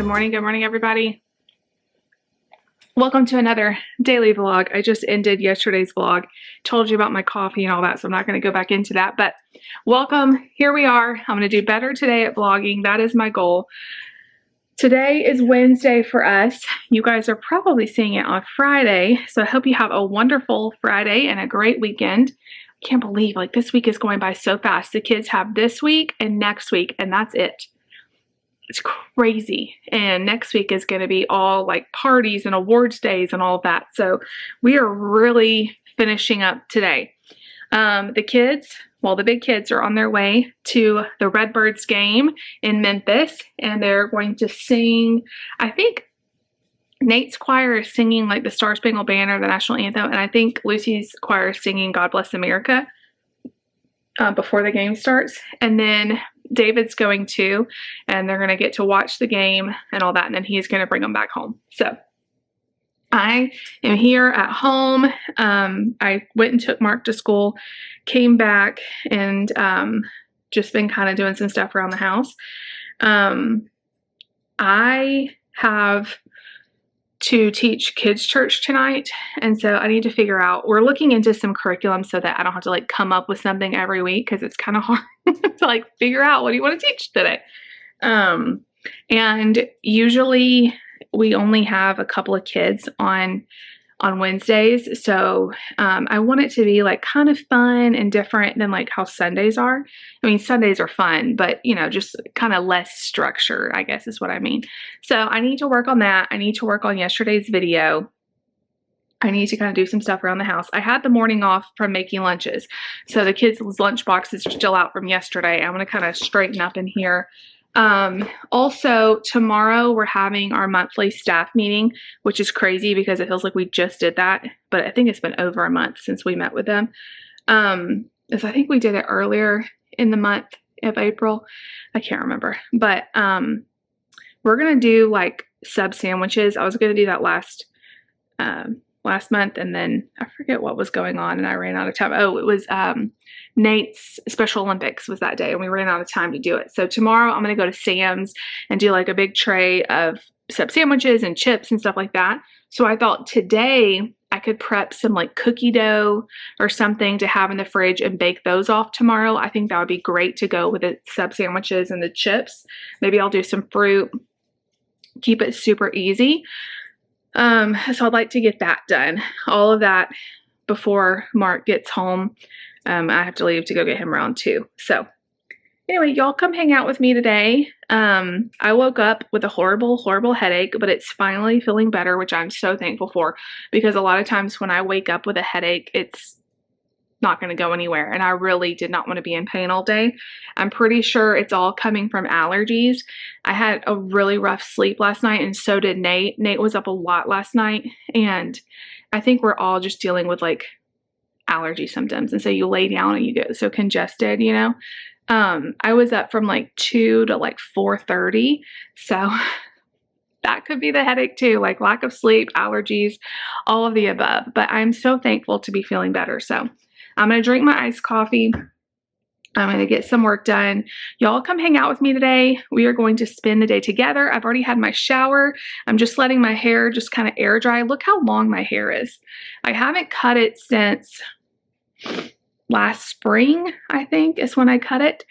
Good morning, everybody. Welcome to another daily vlog. I just ended yesterday's vlog, told you about my coffee and all that, so I'm not going to go back into that, but welcome. Here we are. I'm going to do better today at vlogging. That is my goal. Today is Wednesday for us. You guys are probably seeing it on Friday, so I hope you have a wonderful Friday and a great weekend. I can't believe like this week is going by so fast. The kids have this week and next week, and that's it. It's crazy. And next week is going to be all like parties and awards days and all of that. So we are really finishing up today. The kids, well, the big kids are on their way to the Redbirds game in Memphis, and they're going to sing, I think Nate's choir is singing like the Star Spangled Banner, the national anthem, and I think Lucy's choir is singing God Bless America before the game starts. And then David's going too, and they're going to get to watch the game and all that, and then he's going to bring them back home. So I am here at home. I went and took Mark to school, came back, and just been kind of doing some stuff around the house. I have to teach kids church tonight, and so I need to figure out, we're looking into some curriculum so that I don't have to like come up with something every week, because it's kind of hard to like figure out what do you want to teach today. And usually we only have a couple of kids on Wednesdays, so I want it to be like kind of fun and different than like how Sundays are. I mean, Sundays are fun, but you know, just kind of less structured, I guess is what I mean. So I need to work on that. I need to work on yesterday's video. I need to kind of do some stuff around the house. I had the morning off from making lunches, so the kids' lunch boxes are still out from yesterday. I'm going to kind of straighten up in here. Also tomorrow we're having our monthly staff meeting, which is crazy because it feels like we just did that, but I think it's been over a month since we met with them. As I think we did it earlier in the month of April. I can't remember, but, we're going to do like sub sandwiches. I was going to do that last month, and then I forget what was going on and I ran out of time. Oh, it was, Nate's Special Olympics was that day, and we ran out of time to do it. So tomorrow I'm going to go to Sam's and do like a big tray of sub sandwiches and chips and stuff like that. So I thought today I could prep some like cookie dough or something to have in the fridge and bake those off tomorrow. I think that would be great to go with the sub sandwiches and the chips. Maybe I'll do some fruit, keep it super easy. So I'd like to get that done. All of that before Mark gets home. I have to leave to go get him around 2. So anyway, y'all come hang out with me today. I woke up with a horrible headache, but it's finally feeling better, which I'm so thankful for, because a lot of times when I wake up with a headache, it's not going to go anywhere, and I really did not want to be in pain all day. I'm pretty sure it's all coming from allergies. I had a really rough sleep last night, and so did Nate. Nate was up a lot last night, and I think we're all just dealing with like allergy symptoms, and so you lay down and you get so congested, you know. I was up from like 2 to like 4:30, so that could be the headache too, like lack of sleep, allergies, all of the above. But I'm so thankful to be feeling better. So I'm going to drink my iced coffee. I'm going to get some work done. Y'all come hang out with me today. We are going to spend the day together. I've already had my shower. I'm just letting my hair just kind of air dry. Look how long my hair is. I haven't cut it since last spring, I think is when I cut it.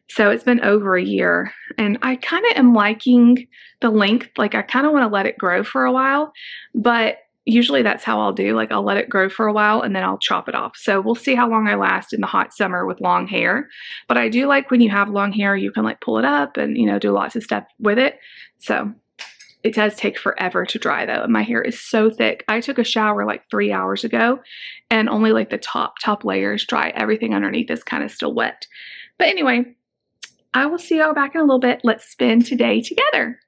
So it's been over a year, and I kind of am liking the length. Like I kind of want to let it grow for a while, but usually that's how I'll do. Like I'll let it grow for a while and then I'll chop it off. So we'll see how long I last in the hot summer with long hair. But I do like when you have long hair, you can like pull it up and, you know, do lots of stuff with it. So it does take forever to dry though. And my hair is so thick. I took a shower like 3 hours ago, and only like the top layers dry. Everything underneath is kind of still wet. But anyway, I will see y'all back in a little bit. Let's spend today together.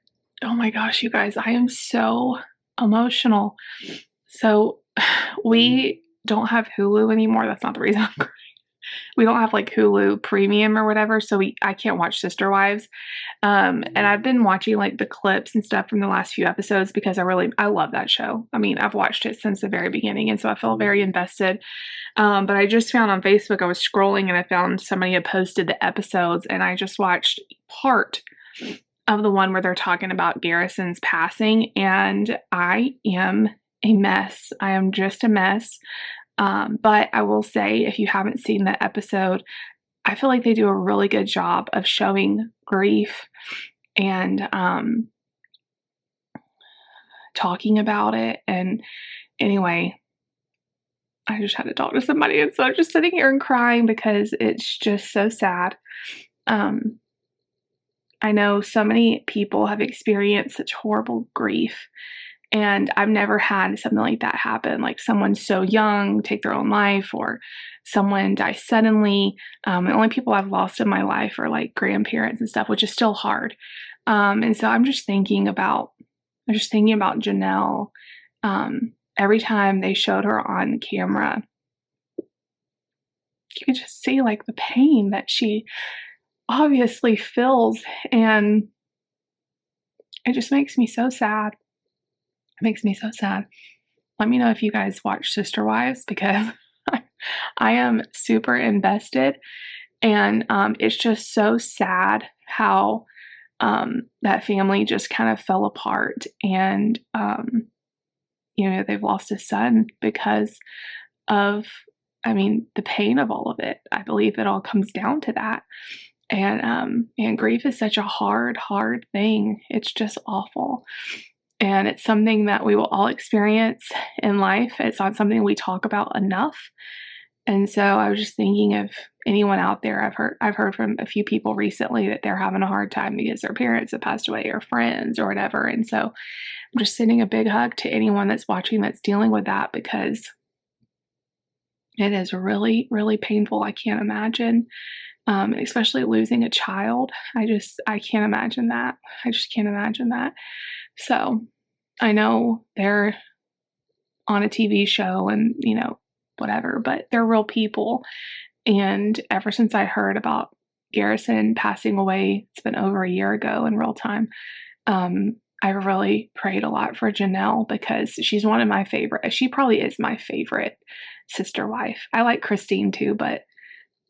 Oh my gosh, you guys, I am so emotional. So we don't have Hulu anymore. That's not the reason I'm crying. We don't have like Hulu Premium or whatever, so I can't watch Sister Wives. And I've been watching like the clips and stuff from the last few episodes because I love that show. I mean, I've watched it since the very beginning, and so I felt very invested. But I just found on Facebook, I was scrolling and I found somebody had posted the episodes, and I just watched part of the one where they're talking about Garrison's passing, and I am a mess. I am just a mess. But I will say, if you haven't seen that episode, I feel like they do a really good job of showing grief and talking about it. And anyway, I just had to talk to somebody, and so I'm just sitting here and crying because it's just so sad. I know so many people have experienced such horrible grief, and I've never had something like that happen, like someone so young take their own life, or someone die suddenly. The only people I've lost in my life are like grandparents and stuff, which is still hard. And so I'm just thinking about Janelle. Every time they showed her on camera, you could just see like the pain that she obviously feels, and it just makes me so sad. It makes me so sad. Let me know if you guys watch Sister Wives, because I am super invested, and it's just so sad how that family just kind of fell apart, and they've lost a son because of, the pain of all of it. I believe it all comes down to that. And grief is such a hard thing. It's just awful. And it's something that we will all experience in life. It's not something we talk about enough. And so I was just thinking, of anyone out there, I've heard from a few people recently that they're having a hard time because their parents have passed away, or friends, or whatever. And so I'm just sending a big hug to anyone that's watching that's dealing with that, because it is really, really painful. I can't imagine. Especially losing a child. I can't imagine that. I just can't imagine that. So I know they're on a TV show and, whatever, but they're real people. And ever since I heard about Garrison passing away, it's been over a year ago in real time, I really prayed a lot for Janelle, because she's one of my favorite. She probably is my favorite sister wife. I like Christine too,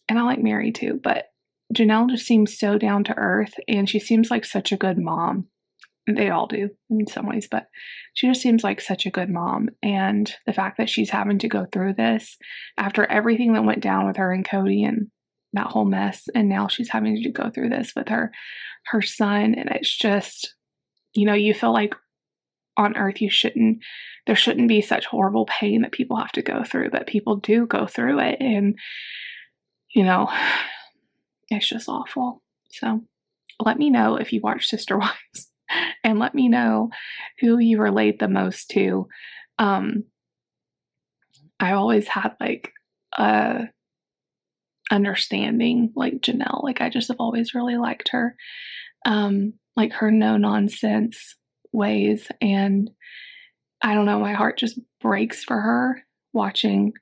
and I like Mary too, but Janelle just seems so down to earth, and she seems like such a good mom. They all do in some ways, but she just seems like such a good mom. And the fact that she's having to go through this after everything that went down with her and Cody and that whole mess, and now she's having to go through this with her son, and it's just, you feel like on earth there shouldn't be such horrible pain that people have to go through, but people do go through it, and it's just awful. So let me know if you watch Sister Wives, and let me know who you relate the most to. I always had like a understanding, like Janelle, like I just have always really liked her, like her no nonsense ways. And I don't know, my heart just breaks for her watching.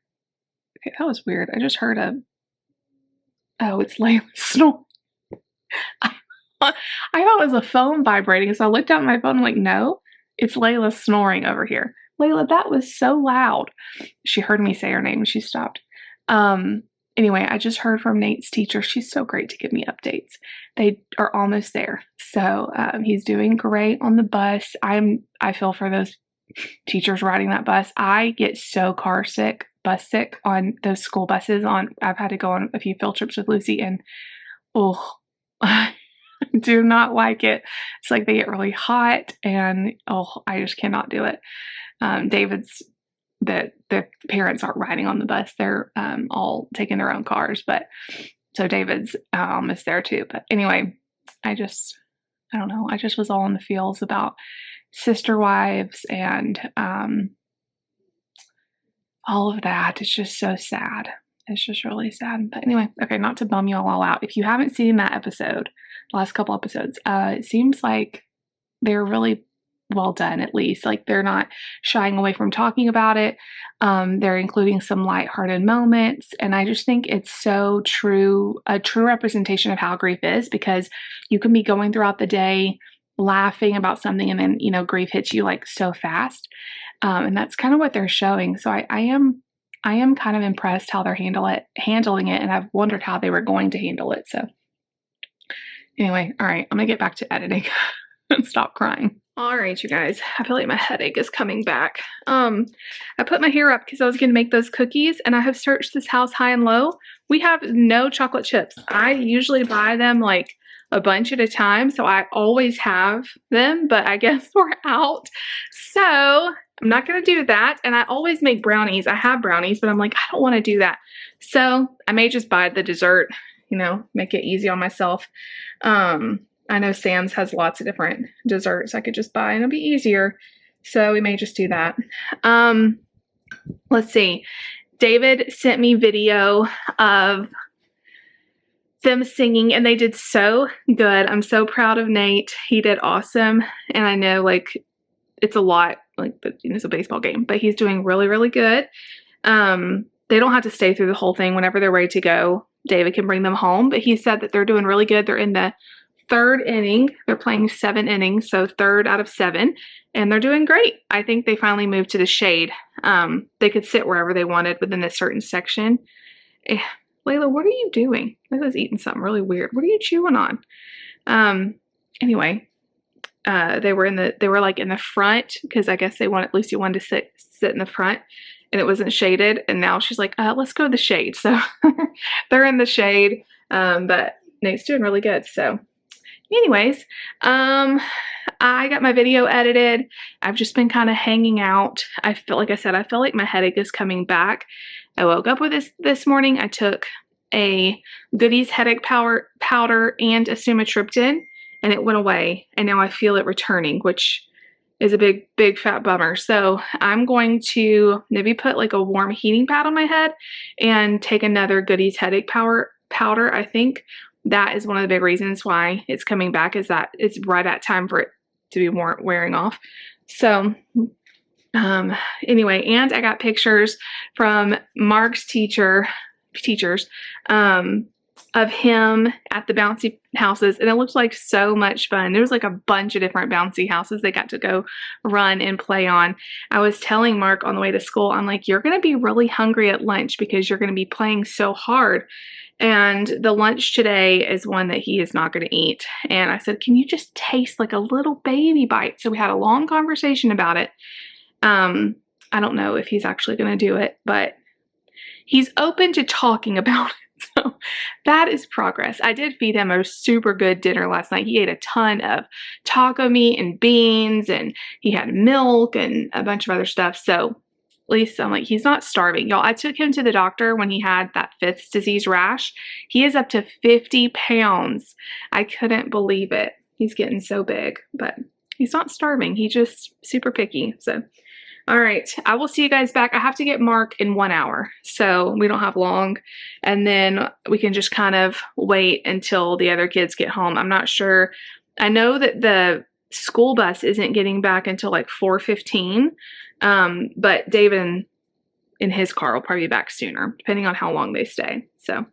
Okay, that was weird. I just heard it's Layla snoring. I thought it was a phone vibrating, so I looked down at my phone and like, no, it's Layla snoring over here. Layla, that was so loud. She heard me say her name and she stopped. Anyway, I just heard from Nate's teacher. She's so great to give me updates. They are almost there. So he's doing great on the bus. I feel for those teachers riding that bus. I get so bus sick on those school buses. I've had to go on a few field trips with Lucy, and I do not like it. It's like they get really hot, and I just cannot do it. The parents aren't riding on the bus. They're all taking their own cars, but so David's almost there too. But anyway, I don't know. I just was all in the feels about Sister Wives and all of that. It's just so sad. It's just really sad. But anyway, okay, not to bum you all out. If you haven't seen that episode, the last couple episodes, it seems like they're really well done, at least. Like, they're not shying away from talking about it. They're including some lighthearted moments. And I just think it's so true, a true representation of how grief is, because you can be going throughout the day laughing about something, and then, grief hits you like so fast. And that's kind of what they're showing. So I am kind of impressed how they're handling it. And I've wondered how they were going to handle it. So Anyway, all right, I'm gonna get back to editing and stop crying. All right, you guys, I feel like my headache is coming back. I put my hair up because I was gonna make those cookies, and I have searched this house high and low. We have no chocolate chips. I usually buy them like a bunch at a time, so I always have them, but I guess we're out. So I'm not gonna do that, and I always make brownies. I have brownies, but I'm like, I don't wanna do that. So I may just buy the dessert, you know, make it easy on myself. I know Sam's has lots of different desserts I could just buy and it'll be easier. So we may just do that. Let's see. David sent me video of them singing and they did so good. I'm so proud of Nate. He did awesome. And I know like it's a lot, like it's a baseball game, but he's doing really, really good. They don't have to stay through the whole thing. Whenever they're ready to go, David can bring them home. But he said that they're doing really good. They're in the third inning. They're playing 7 innings, so 3rd out of 7, and they're doing great. I think they finally moved to the shade. They could sit wherever they wanted within a certain section. Layla, what are you doing? Layla's eating something really weird. What are you chewing on? Anyway, they were like in the front because I guess Lucy wanted to sit in the front, and it wasn't shaded. And now she's like, let's go to the shade. So they're in the shade, but Nate's doing really good. So. Anyways, I got my video edited. I've just been kind of hanging out. I feel like my headache is coming back. I woke up with this morning. I took a Goodies headache powder and a sumatriptan, and it went away. And now I feel it returning, which is a big, big fat bummer. So I'm going to maybe put like a warm heating pad on my head and take another Goodies headache powder. I think that is one of the big reasons why it's coming back, is that it's right at time for it to be more wearing off. So anyway, and I got pictures from Mark's teachers of him at the bouncy houses, and it looked like so much fun. There was like a bunch of different bouncy houses they got to go run and play on. I was telling Mark on the way to school, I'm like, you're going to be really hungry at lunch because you're going to be playing so hard. And the lunch today is one that he is not going to eat. And I said, can you just taste like a little baby bite? So we had a long conversation about it. I don't know if he's actually going to do it, but he's open to talking about it. So that is progress. I did feed him a super good dinner last night. He ate a ton of taco meat and beans, and he had milk and a bunch of other stuff. So at least I'm like, he's not starving. Y'all, I took him to the doctor when he had that Fifth disease rash. He is up to 50 pounds. I couldn't believe it. He's getting so big, but he's not starving. He's just super picky. So, all right, I will see you guys back. I have to get Mark in 1 hour, so we don't have long. And then we can just kind of wait until the other kids get home. I'm not sure. I know that the school bus isn't getting back until like 4:15. But David in his car will probably be back sooner, depending on how long they stay. So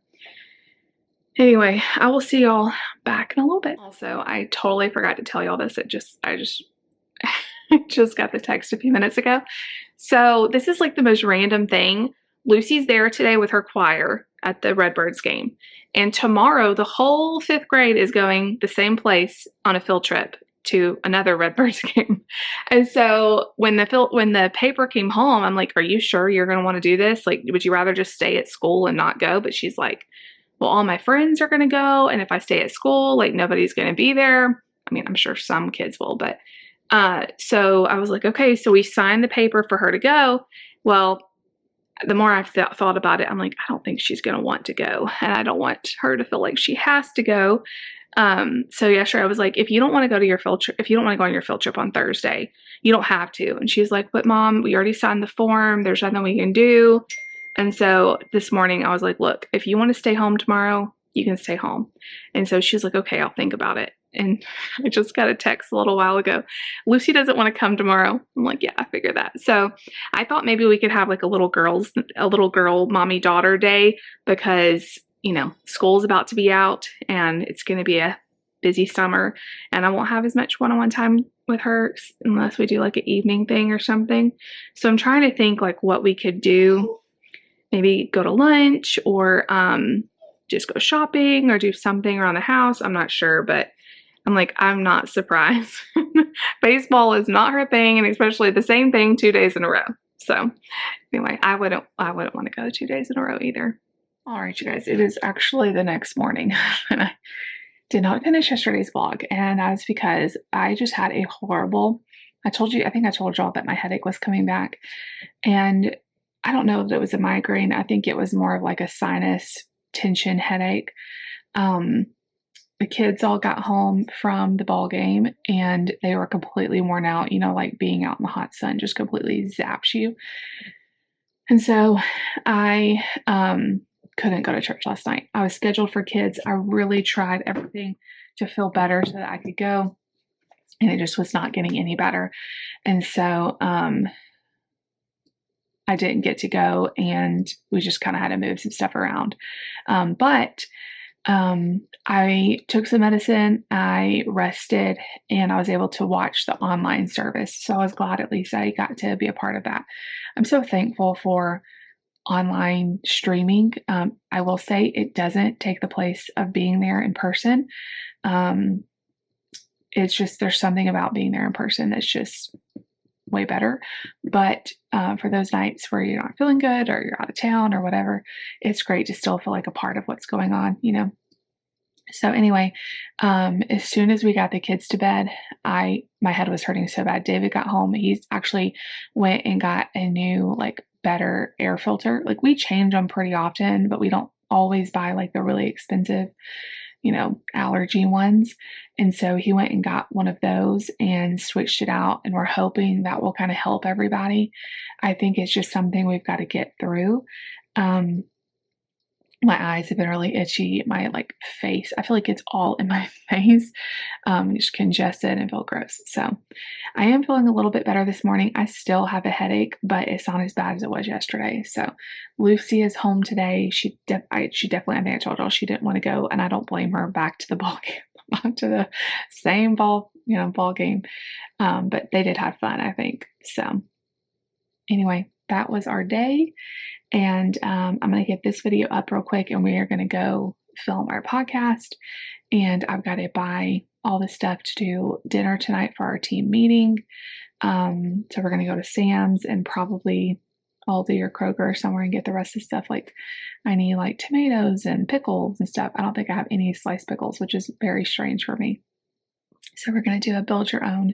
anyway, I will see y'all back in a little bit. Also, I totally forgot to tell y'all this. I just got the text a few minutes ago. So this is like the most random thing. Lucy's there today with her choir at the Redbirds game. And tomorrow, the whole 5th grade is going the same place on a field trip to another Redbirds game. And so when the paper came home, I'm like, are you sure you're going to want to do this? Like, would you rather just stay at school and not go? But she's like, well, all my friends are going to go. And if I stay at school, like nobody's going to be there. I mean, I'm sure some kids will, but so I was like, okay, so we signed the paper for her to go. Well, the more I've thought about it, I'm like, I don't think she's going to want to go. And I don't want her to feel like she has to go. So yeah, sure. I was like, if you don't want to go to your field trip, if you don't want to go on your field trip on Thursday, you don't have to. And she's like, but Mom, we already signed the form. There's nothing we can do. And so this morning I was like, look, if you want to stay home tomorrow, you can stay home. And so she's like, okay, I'll think about it. And I just got a text a little while ago. Lucy doesn't want to come tomorrow. I'm like, yeah, I figured that. So I thought maybe we could have like a little girl mommy daughter day, because, you know, school's about to be out and it's going to be a busy summer, and I won't have as much one-on-one time with her unless we do like an evening thing or something. So I'm trying to think like what we could do. Maybe go to lunch or just go shopping or do something around the house. I'm not sure, but I'm like, I'm not surprised. Baseball is not her thing, and especially the same thing 2 days in a row. So anyway, I wouldn't want to go 2 days in a row either. All right, you guys, it is actually the next morning, and I did not finish yesterday's vlog, and that's because I just had a horrible, I think I told y'all that my headache was coming back, and I don't know if it was a migraine. I think it was more of like a sinus tension headache. The kids all got home from the ball game and they were completely worn out, like being out in the hot sun just completely zaps you. And so I couldn't go to church last night. I was scheduled for kids. I really tried everything to feel better so that I could go, and it just was not getting any better. And so I didn't get to go, and we just kind of had to move some stuff around. But I took some medicine, I rested, and I was able to watch the online service. So I was glad at least I got to be a part of that. I'm so thankful for online streaming. I will say it doesn't take the place of being there in person. It's just, there's something about being there in person that's just way better. But for those nights where you're not feeling good or you're out of town or whatever, it's great to still feel like a part of what's going on, So anyway, as soon as we got the kids to bed, my head was hurting so bad. David got home. He's actually went and got a new, better air filter. We change them pretty often, but we don't always buy the really expensive, allergy ones. And so he went and got one of those and switched it out. And we're hoping that will kind of help everybody. I think it's just something we've got to get through. My eyes have been really itchy. My face, I feel like it's all in my face, just congested and feel gross. So I am feeling a little bit better this morning. I still have a headache, but it's not as bad as it was yesterday. So Lucy is home today. She definitely, I think I told y'all she didn't want to go, and I don't blame her. Back to the ball game, back to the same ball game. But they did have fun, I think. So anyway, that was our day. And I'm going to get this video up real quick, and we are going to go film our podcast. And I've got to buy all the stuff to do dinner tonight for our team meeting. So we're going to go to Sam's, and probably Aldi or Kroger or somewhere and get the rest of the stuff. I need tomatoes and pickles and stuff. I don't think I have any sliced pickles, which is very strange for me. So we're going to do a build your own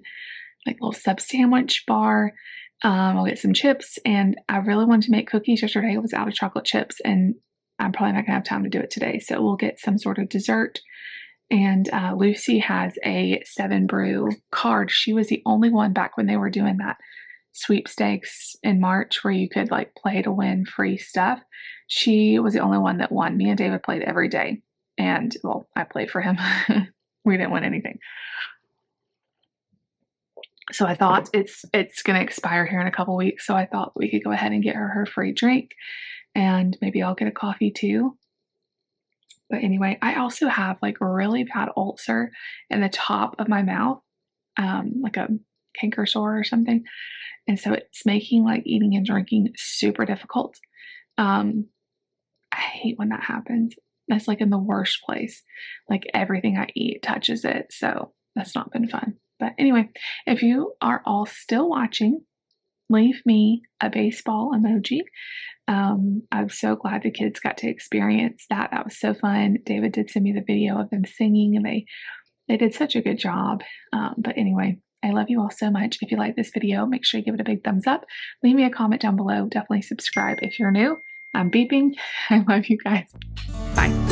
little sub sandwich bar. I'll get some chips, and I really wanted to make cookies yesterday. I was out of chocolate chips, and I'm probably not gonna have time to do it today. So we'll get some sort of dessert. And Lucy has a 7 Brew card. She was the only one back when they were doing that sweepstakes in March where you could play to win free stuff. She was the only one that won. Me and David played every day, and well, I played for him. We didn't win anything. So I thought it's going to expire here in a couple weeks. So I thought we could go ahead and get her free drink, and maybe I'll get a coffee too. But anyway, I also have a really bad ulcer in the top of my mouth, like a canker sore or something. And so it's making eating and drinking super difficult. I hate when that happens. That's in the worst place. Everything I eat touches it. So that's not been fun. But anyway, if you are all still watching, leave me a baseball emoji. I'm so glad the kids got to experience that. That was so fun. David did send me the video of them singing, and they did such a good job. But anyway, I love you all so much. If you like this video, make sure you give it a big thumbs up. Leave me a comment down below. Definitely subscribe if you're new. I'm beeping. I love you guys. Bye.